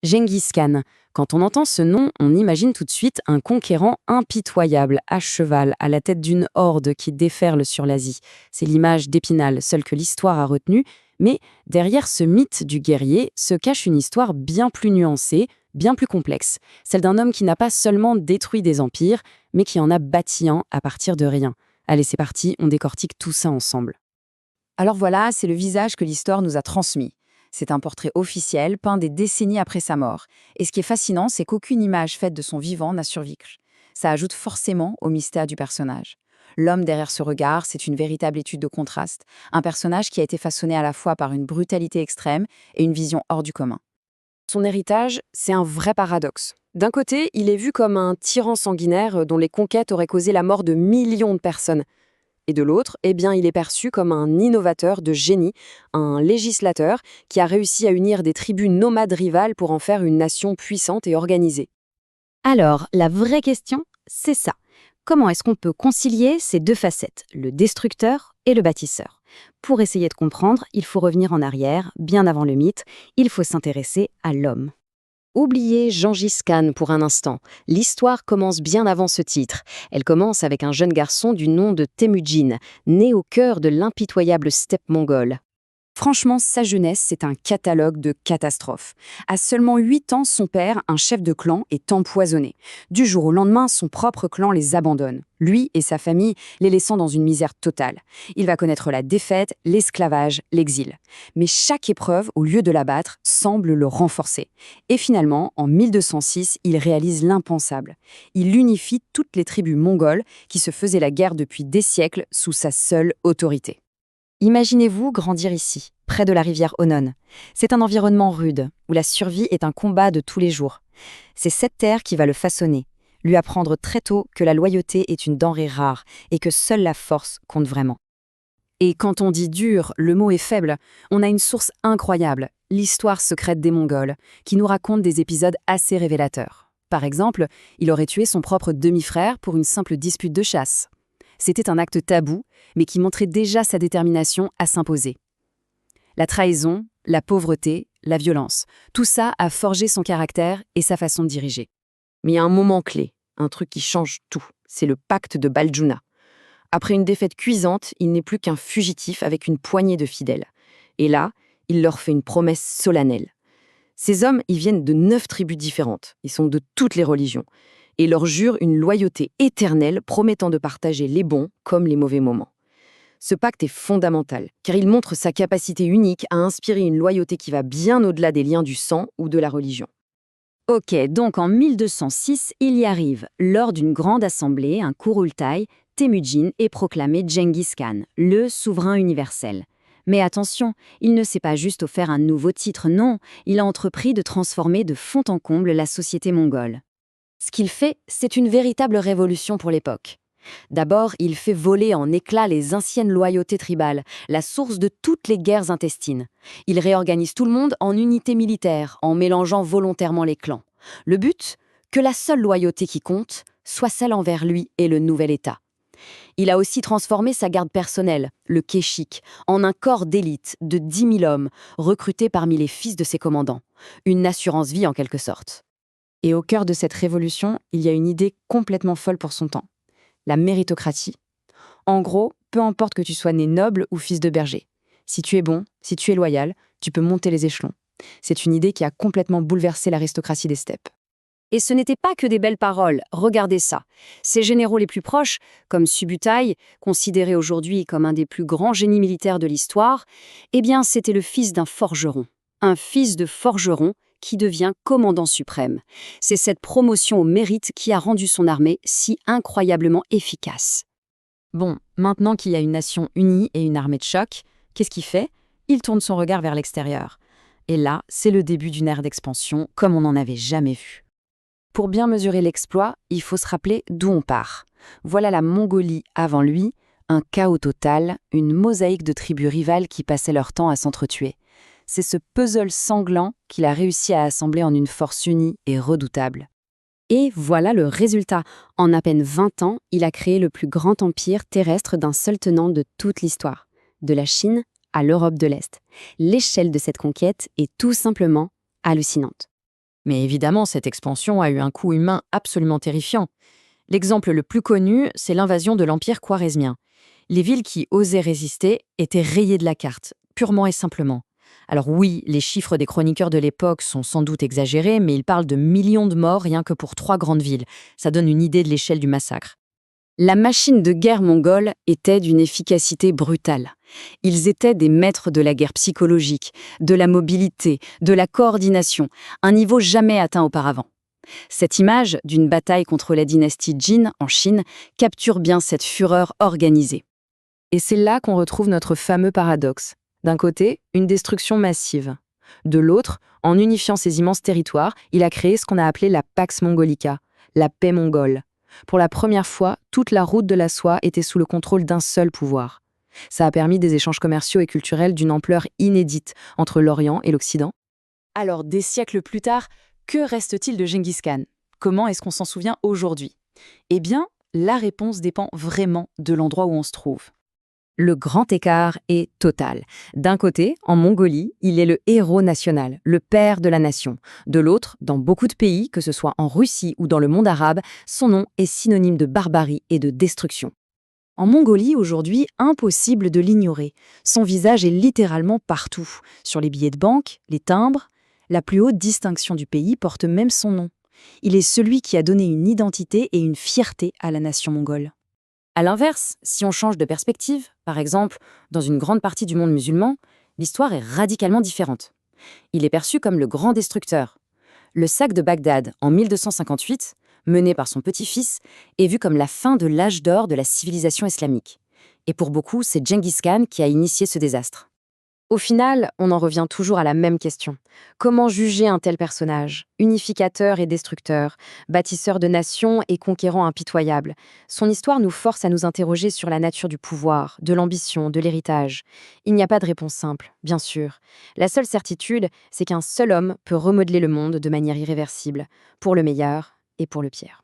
Gengis Khan. Quand on entend ce nom, on imagine tout de suite un conquérant impitoyable, à cheval, à la tête d'une horde qui déferle sur l'Asie. C'est l'image d'Épinal, seule que l'histoire a retenue. Mais derrière ce mythe du guerrier se cache une histoire bien plus nuancée, bien plus complexe. Celle d'un homme qui n'a pas seulement détruit des empires, mais qui en a bâti un à partir de rien. Allez, c'est parti, on décortique tout ça ensemble. Alors voilà, c'est le visage que l'histoire nous a transmis. C'est un portrait officiel, peint des décennies après sa mort. Et ce qui est fascinant, c'est qu'aucune image faite de son vivant n'a survécu. Ça ajoute forcément au mystère du personnage. L'homme derrière ce regard, c'est une véritable étude de contraste. Un personnage qui a été façonné à la fois par une brutalité extrême et une vision hors du commun. Son héritage, c'est un vrai paradoxe. D'un côté, il est vu comme un tyran sanguinaire dont les conquêtes auraient causé la mort de millions de personnes. Et de l'autre, eh bien, il est perçu comme un innovateur de génie, un législateur qui a réussi à unir des tribus nomades rivales pour en faire une nation puissante et organisée. Alors, la vraie question, c'est ça. Comment est-ce qu'on peut concilier ces deux facettes, le destructeur et le bâtisseur? Pour essayer de comprendre, il faut revenir en arrière, bien avant le mythe, il faut s'intéresser à l'homme. Oubliez Gengis Khan pour un instant. L'histoire commence bien avant ce titre. Elle commence avec un jeune garçon du nom de Temujin, né au cœur de l'impitoyable steppe mongole. Franchement, sa jeunesse, c'est un catalogue de catastrophes. À seulement 8 ans, son père, un chef de clan, est empoisonné. Du jour au lendemain, son propre clan les abandonne. Lui et sa famille, les laissant dans une misère totale. Il va connaître la défaite, l'esclavage, l'exil. Mais chaque épreuve, au lieu de l'abattre, semble le renforcer. Et finalement, en 1206, il réalise l'impensable. Il unifie toutes les tribus mongoles qui se faisaient la guerre depuis des siècles sous sa seule autorité. Imaginez-vous grandir ici, près de la rivière Onon. C'est un environnement rude, où la survie est un combat de tous les jours. C'est cette terre qui va le façonner, lui apprendre très tôt que la loyauté est une denrée rare et que seule la force compte vraiment. Et quand on dit dur, le mot est faible. On a une source incroyable, l'histoire secrète des Mongols, qui nous raconte des épisodes assez révélateurs. Par exemple, il aurait tué son propre demi-frère pour une simple dispute de chasse. C'était un acte tabou, mais qui montrait déjà sa détermination à s'imposer. La trahison, la pauvreté, la violence, tout ça a forgé son caractère et sa façon de diriger. Mais il y a un moment clé, un truc qui change tout, c'est le pacte de Baljuna. Après une défaite cuisante, il n'est plus qu'un fugitif avec une poignée de fidèles. Et là, il leur fait une promesse solennelle. Ces hommes, ils viennent de 9 tribus différentes, ils sont de toutes les religions, et leur jurent une loyauté éternelle promettant de partager les bons comme les mauvais moments. Ce pacte est fondamental, car il montre sa capacité unique à inspirer une loyauté qui va bien au-delà des liens du sang ou de la religion. Ok, donc en 1206, il y arrive. Lors d'une grande assemblée, un Kurultai, Temujin est proclamé Gengis Khan, le souverain universel. Mais attention, il ne s'est pas juste offert un nouveau titre, non, il a entrepris de transformer de fond en comble la société mongole. Ce qu'il fait, c'est une véritable révolution pour l'époque. D'abord, il fait voler en éclats les anciennes loyautés tribales, la source de toutes les guerres intestines. Il réorganise tout le monde en unités militaires, en mélangeant volontairement les clans. Le but, que la seule loyauté qui compte soit celle envers lui et le nouvel État. Il a aussi transformé sa garde personnelle, le Keshik, en un corps d'élite de 10 000 hommes, recrutés parmi les fils de ses commandants. Une assurance-vie en quelque sorte. Et au cœur de cette révolution, il y a une idée complètement folle pour son temps. La méritocratie. En gros, peu importe que tu sois né noble ou fils de berger. Si tu es bon, si tu es loyal, tu peux monter les échelons. C'est une idée qui a complètement bouleversé l'aristocratie des steppes. Et ce n'était pas que des belles paroles, regardez ça. Ses généraux les plus proches, comme Subutai, considéré aujourd'hui comme un des plus grands génies militaires de l'histoire, eh bien c'était le fils d'un forgeron. Un fils de forgeron qui devient commandant suprême. C'est cette promotion au mérite qui a rendu son armée si incroyablement efficace. Bon, maintenant qu'il y a une nation unie et une armée de choc, qu'est-ce qu'il fait? Il tourne son regard vers l'extérieur. Et là, c'est le début d'une ère d'expansion comme on n'en avait jamais vu. Pour bien mesurer l'exploit, il faut se rappeler d'où on part. Voilà la Mongolie avant lui, un chaos total, une mosaïque de tribus rivales qui passaient leur temps à s'entretuer. C'est ce puzzle sanglant qu'il a réussi à assembler en une force unie et redoutable. Et voilà le résultat. En à peine 20 ans, il a créé le plus grand empire terrestre d'un seul tenant de toute l'histoire, de la Chine à l'Europe de l'Est. L'échelle de cette conquête est tout simplement hallucinante. Mais évidemment, cette expansion a eu un coût humain absolument terrifiant. L'exemple le plus connu, c'est l'invasion de l'Empire khwarezmien. Les villes qui osaient résister étaient rayées de la carte, purement et simplement. Alors oui, les chiffres des chroniqueurs de l'époque sont sans doute exagérés, mais ils parlent de millions de morts rien que pour 3 grandes villes. Ça donne une idée de l'échelle du massacre. La machine de guerre mongole était d'une efficacité brutale. Ils étaient des maîtres de la guerre psychologique, de la mobilité, de la coordination, un niveau jamais atteint auparavant. Cette image d'une bataille contre la dynastie Jin en Chine capture bien cette fureur organisée. Et c'est là qu'on retrouve notre fameux paradoxe. D'un côté, une destruction massive. De l'autre, en unifiant ces immenses territoires, il a créé ce qu'on a appelé la Pax Mongolica, la paix mongole. Pour la première fois, toute la route de la soie était sous le contrôle d'un seul pouvoir. Ça a permis des échanges commerciaux et culturels d'une ampleur inédite entre l'Orient et l'Occident. Alors, des siècles plus tard, que reste-t-il de Gengis Khan? Comment est-ce qu'on s'en souvient aujourd'hui? Eh bien, la réponse dépend vraiment de l'endroit où on se trouve. Le grand écart est total. D'un côté, en Mongolie, il est le héros national, le père de la nation. De l'autre, dans beaucoup de pays, que ce soit en Russie ou dans le monde arabe, son nom est synonyme de barbarie et de destruction. En Mongolie, aujourd'hui, impossible de l'ignorer. Son visage est littéralement partout. Sur les billets de banque, les timbres, la plus haute distinction du pays porte même son nom. Il est celui qui a donné une identité et une fierté à la nation mongole. À l'inverse, si on change de perspective, par exemple, dans une grande partie du monde musulman, l'histoire est radicalement différente. Il est perçu comme le grand destructeur. Le sac de Bagdad, en 1258, mené par son petit-fils, est vu comme la fin de l'âge d'or de la civilisation islamique. Et pour beaucoup, c'est Gengis Khan qui a initié ce désastre. Au final, on en revient toujours à la même question. Comment juger un tel personnage, unificateur et destructeur, bâtisseur de nations et conquérant impitoyable? Son histoire nous force à nous interroger sur la nature du pouvoir, de l'ambition, de l'héritage. Il n'y a pas de réponse simple, bien sûr. La seule certitude, c'est qu'un seul homme peut remodeler le monde de manière irréversible, pour le meilleur et pour le pire.